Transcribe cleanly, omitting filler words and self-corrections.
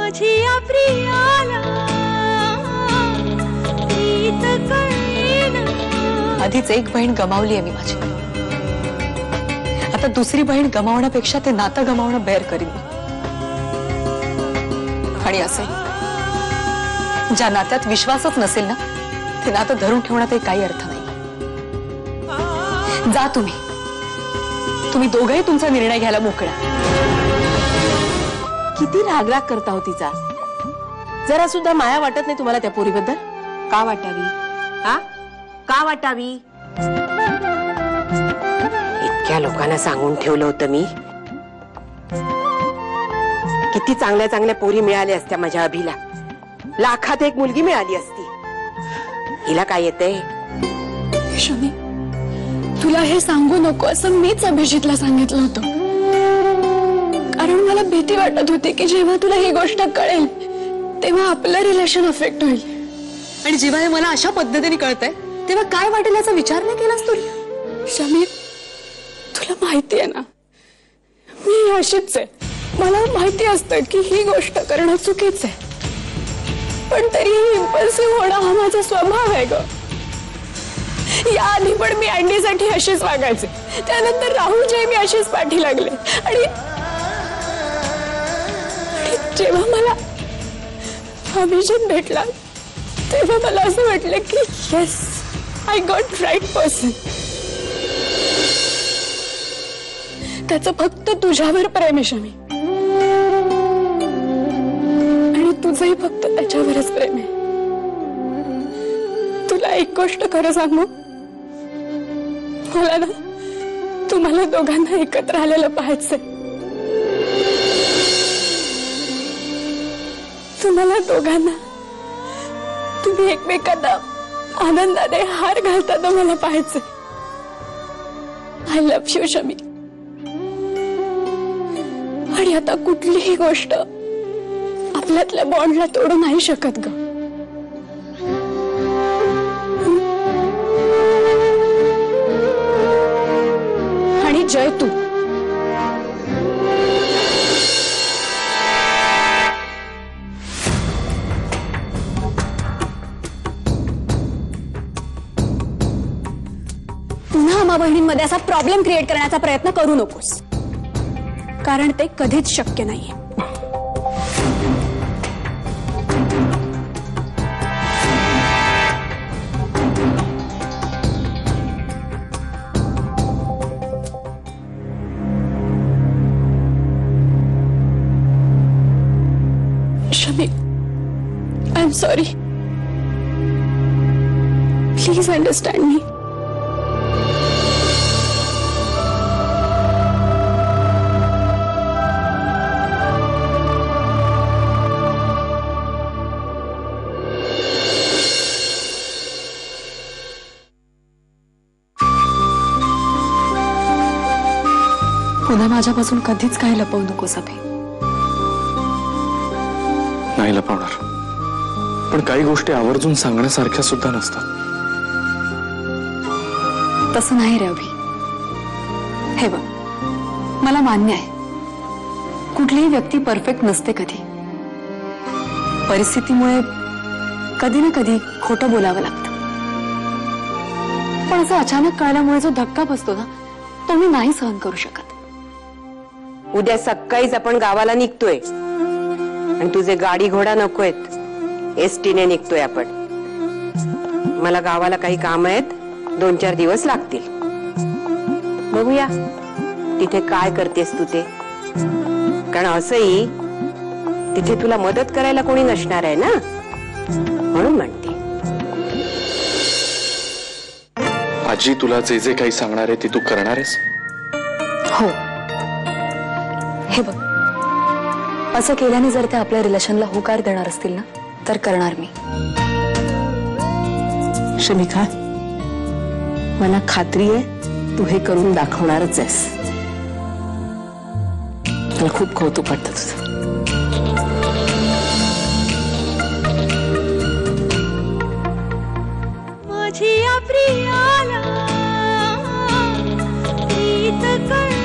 माझिया प्रियाला प्रीत कळेना। आधीच एक बहीण गमावली आहे मी माझी, आता दुसरी बहीण गमावण्यापेक्षा ते नातं गमावणं बेर करीन। आणि असे ज्या नात्यात विश्वासच नसेल ना, ते नातं धरून ठेवण्यात काही अर्थ नाही। जा तुम्ही दोघंही तुमचा निर्णय घ्यायला मोकळा। किती रागराग करता हो तिचा, जरा सुद्धा माया वाटत नाही तुम्हाला त्या पोरीबद्दल? का वाटावी? हा, का वाटावी? इतक्या लोकांना सांगून ठेवलं होतं मी, किती चांगल्या चांगल्या पोरी मिळाल्या असत्या माझ्या अभिला, लाखात एक मुलगी मिळाली असती। हिला काय येतंय? शमी, तुला हे सांगू नको असं मीच अभिजितला सांगितलं होतं, कारण मला भीती वाटत होती की जेव्हा तुला ही गोष्ट कळेल तेव्हा आपलं रिलेशन अफेक्ट होईल। आणि जेव्हा हे मला अशा पद्धतीने कळतंय तेव्हा काय वाटेल याचा विचार नाही केलास तू? शमी, तुला माहिती आहे ना मी अशीच आहे, मला माहिती असतं की ही गोष्ट करणं चुकीचं आहे, पण तरीही इम्पल्सिव्ह होणं हा माझा स्वभाव आहे ग। याआधी पण मी अँडीसाठी अशीच वागायचे, त्यानंतर राहुल जे मी अशीच पाठी लागले, आणि जेव्हा मला अभिजित भेटला तेव्हा मला असं वाटलं की yes, I got right person. त्याचं फक्त तुझ्यावर प्रेम आहे शमी, आणि तुझंही फक्त त्याच्यावरच प्रेम आहे। तुला एक गोष्ट खरं सांगू, मला ना तुम्हाला दोघांना एकत्र आलेलं पाहायचंय। तुम्हाला दोघांना तुम्ही एकमेकांना आनंदाने हार घालताना मला पाहायचंय। आय लव्ह यू शमी, आणि आता कुठलीही गोष्ट आपल्यातल्या बॉन्डला तोडू नाही शकत ग। आणि जय, तू पुन्हा आम्हा बहिणींमध्ये असा प्रॉब्लेम क्रिएट करण्याचा प्रयत्न करू नकोस, कारण ते कधीच शक्य नाहीये। Shami, I am sorry, please understand me. पुन्हा माझ्यापासून कधीच काही लपवू नकोस अभि। नाही लपवणार, पण काही गोष्टी आवर्जून सांगण्यासारख्या सुद्धा नसतात। तसं नाही रे अभि, हे बघ, मला मान्य आहे कुठलीही व्यक्ती परफेक्ट नसते, कधी परिस्थितीमुळे कधी ना कधी खोटं बोलावं लागतं, पण असं अचानक कळल्यामुळे जो धक्का बसतो ना, तो मी नाही सहन करू शकत। उद्या सकाळीच आपण गावाला निघतोय, आणि तुझे गाडी घोडा नकोयत, एसटीने निघतोय आपण। मला गावाला काही काम आहेत, 2-4 दिवस लागतील। बघूया तिथे काय करतेस तू ते, कारण असंही तिथे तुला मदत करायला कोणी नसणार आहे ना, म्हणून म्हणते। आजी तुला जे जे काही सांगणार आहे ते तू करणार आहेस? हो, हे बघ, असं केल्याने जर ते आपल्या रिलेशनला होकार देणार असतील ना, तर करणार मी। शमिका, मला खात्री आहे तू हे करून दाखवणारच आहेस। मला खूप कौतुक वाटतं तुझं। माझिया प्रियाला प्रीत कळेना।